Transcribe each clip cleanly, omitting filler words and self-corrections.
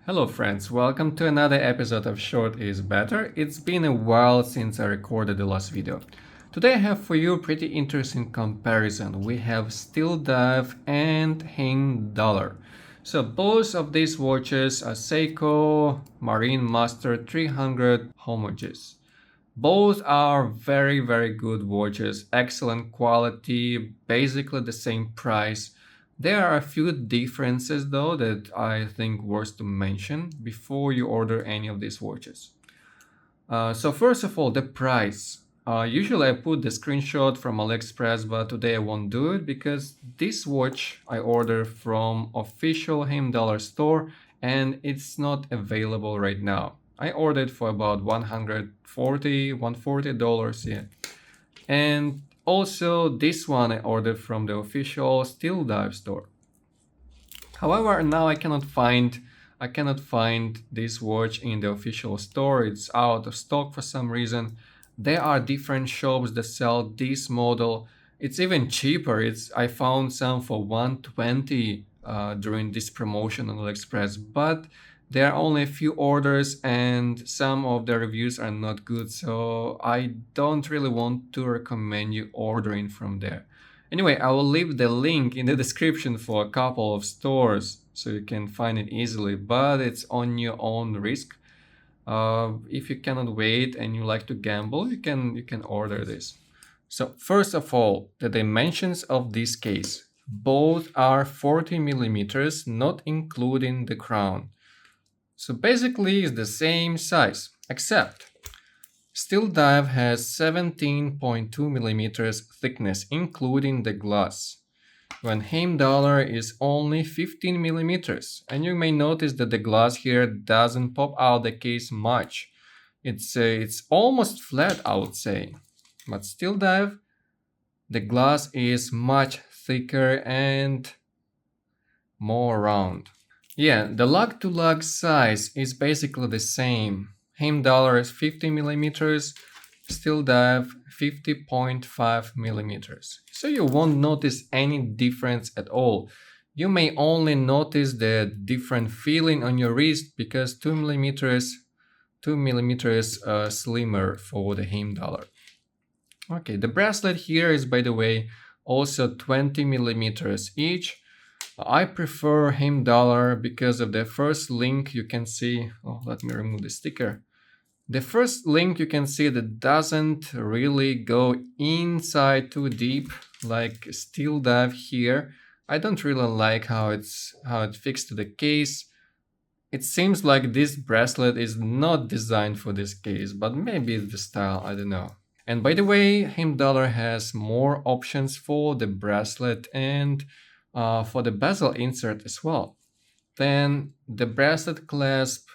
Hello friends, welcome to another episode of Short is Better. It's been a while since I recorded the last video. Today I have for you a pretty interesting comparison. We have SteelDive and Heimdallr. So both of these watches are Seiko MARINEMASTER 300 Homages. Both are very good watches, excellent quality, basically the same price. There are a few differences though that I think worth to mention before you order any of these watches. So first of all, the price. Usually I put the screenshot from AliExpress, but today I won't do it because this watch I ordered from official Heimdallr store and it's not available right now. I ordered for about $140, yeah. And also this one I ordered from the official SteelDive store. However, now I cannot find this watch in the official store. It's out of stock for some reason. There are different shops that sell this model. It's even cheaper. I found some for 120 during this promotion on AliExpress, but there are only a few orders and some of the reviews are not good, so I don't really want to recommend you ordering from there. Anyway, I will leave the link in the description for a couple of stores so you can find it easily, but it's on your own risk. If you cannot wait and you like to gamble, you can order this. So first of all, the dimensions of this case. Both are 40 millimeters, not including the crown. So basically it's the same size, except SteelDive has 17.2 millimeters thickness, including the glass, when Heimdallr is only 15 millimeters. And you may notice that the glass here doesn't pop out the case much. It's almost flat, I would say. But SteelDive, the glass is much thicker and more round. Yeah, the lug-to-lug size is basically the same. Heimdallr is 50 millimeters, SteelDive 50.5 millimeters. So you won't notice any difference at all. You may only notice the different feeling on your wrist because 2 millimeters slimmer for the Heimdallr. Okay, the bracelet here is, by the way, also 20 millimeters each. I prefer Heimdallr because of the first link you can see. Oh, let me remove the sticker. The first link you can see that doesn't really go inside too deep like SteelDive here. I don't really like how it fixed to the case. It seems like this bracelet is not designed for this case, but maybe it's the style, I don't know. And by the way, Heimdallr has more options for the bracelet and for the bezel insert as well. Then the bracelet clasp,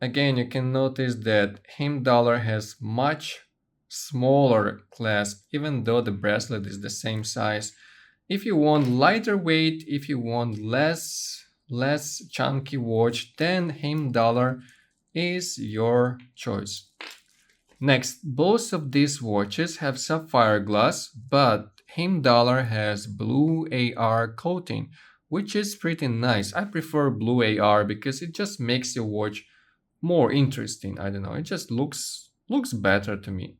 again you can notice that Heimdallr has much smaller clasp even though the bracelet is the same size. If you want lighter weight, if you want less chunky watch, then Heimdallr is your choice. Next, both of these watches have sapphire glass, but Heimdallr has blue AR coating, which is pretty nice. I prefer blue AR because it just makes your watch more interesting. I don't know, it just looks better to me.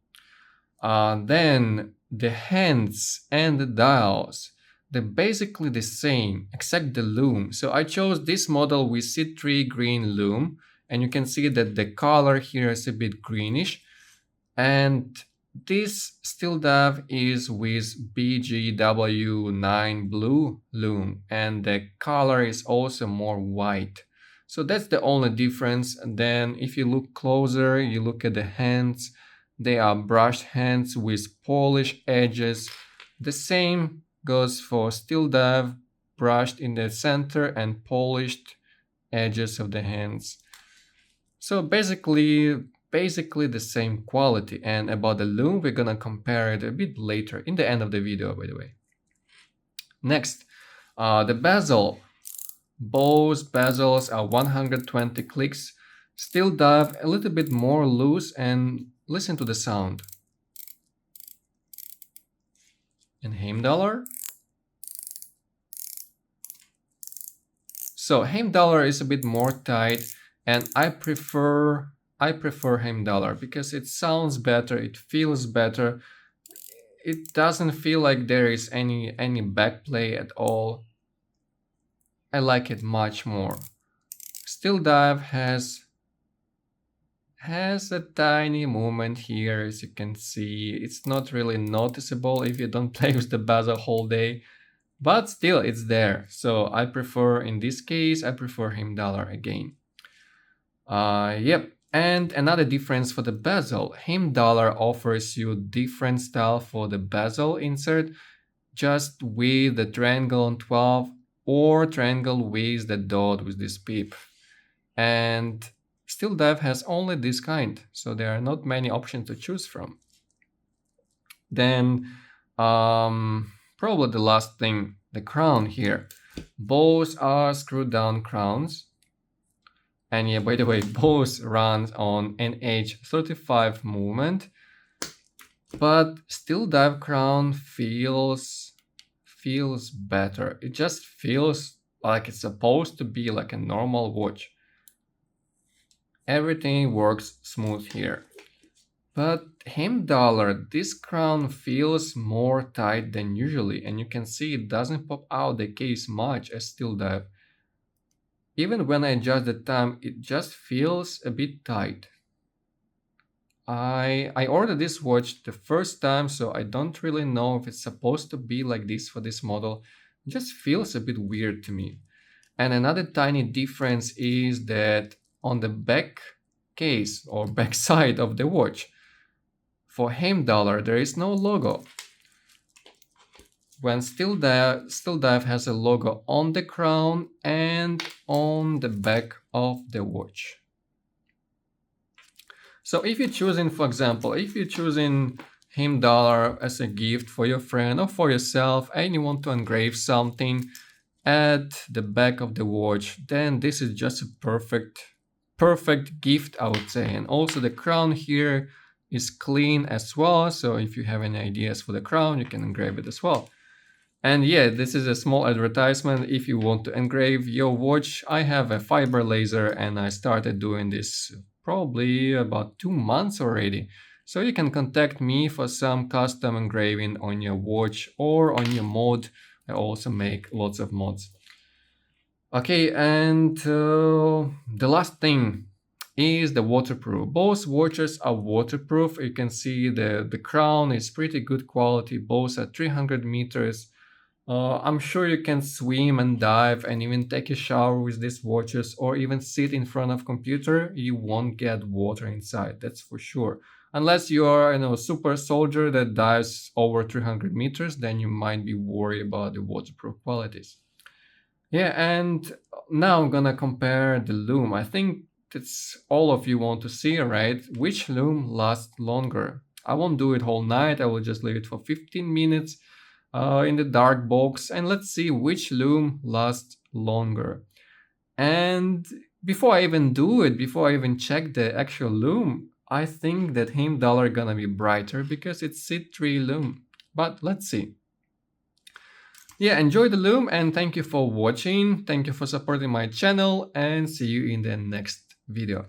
Then the hands and the dials, they're basically the same except the lume. So I chose this model with C3 green lume, and you can see that the color here is a bit greenish. And this SteelDive is with BGW9 blue lume, and the color is also more white. So that's the only difference. And then if you look closer, you look at the hands, they are brushed hands with polished edges. The same goes for SteelDive, brushed in the center and polished edges of the hands. So basically the same quality. And about the lume, we're gonna compare it a bit later in the end of the video, by the way. Next, the bezel. Both bezels are 120 clicks. SteelDive a little bit more loose, and listen to the sound. And Heimdallr. So Heimdallr is a bit more tight, and I prefer Heimdallr because it sounds better, it feels better. It doesn't feel like there is any backplay at all. I like it much more. SteelDive has a tiny movement here, as you can see. It's not really noticeable if you don't play with the Bezel whole day, but still it's there. So I prefer, in this case, I prefer Heimdallr again. Yep. And another difference for the bezel, Heimdallr offers you different style for the bezel insert, just with the triangle on 12 or triangle with the dot with this peep. And SteelDive has only this kind, so there are not many options to choose from. Then probably the last thing, the crown here. Both are screw down crowns. And yeah, by the way, both runs on NH35 movement, but SteelDive crown feels better. It just feels like it's supposed to be like a normal watch. Everything works smooth here. But Heimdallr, this crown feels more tight than usually, and you can see it doesn't pop out the case much as SteelDive. Even when I adjust the time, it just feels a bit tight. I ordered this watch the first time, so I don't really know if it's supposed to be like this for this model. It just feels a bit weird to me. And another tiny difference is that on the back case or back side of the watch, for Heimdallr, there is no logo. When SteelDive has a logo on the crown and on the back of the watch. So if you're choosing, for example, if you're choosing Heimdallr as a gift for your friend or for yourself and you want to engrave something at the back of the watch, then this is just a perfect gift, I would say. And also the crown here is clean as well, so if you have any ideas for the crown, you can engrave it as well. And yeah, this is a small advertisement. If you want to engrave your watch, I have a fiber laser and I started doing this probably about 2 months already. So you can contact me for some custom engraving on your watch or on your mod. I also make lots of mods. Okay, and the last thing is the waterproof. Both watches are waterproof. You can see the crown is pretty good quality. Both are 300 meters. I'm sure you can swim and dive and even take a shower with these watches, or even sit in front of computer. You won't get water inside, that's for sure. Unless you are a super soldier that dives over 300 meters, then you might be worried about the waterproof qualities. Yeah, and now I'm gonna compare the lume. I think that's all of you want to see, right? Which lume lasts longer? I won't do it whole night. I will just leave it for 15 minutes. In the dark box, and let's see which lume lasts longer. And before I even do it, before I even check the actual lume, I think that Heimdallr gonna be brighter because it's C3 lume. But let's see. Yeah, enjoy the lume and thank you for watching. Thank you for supporting my channel and see you in the next video.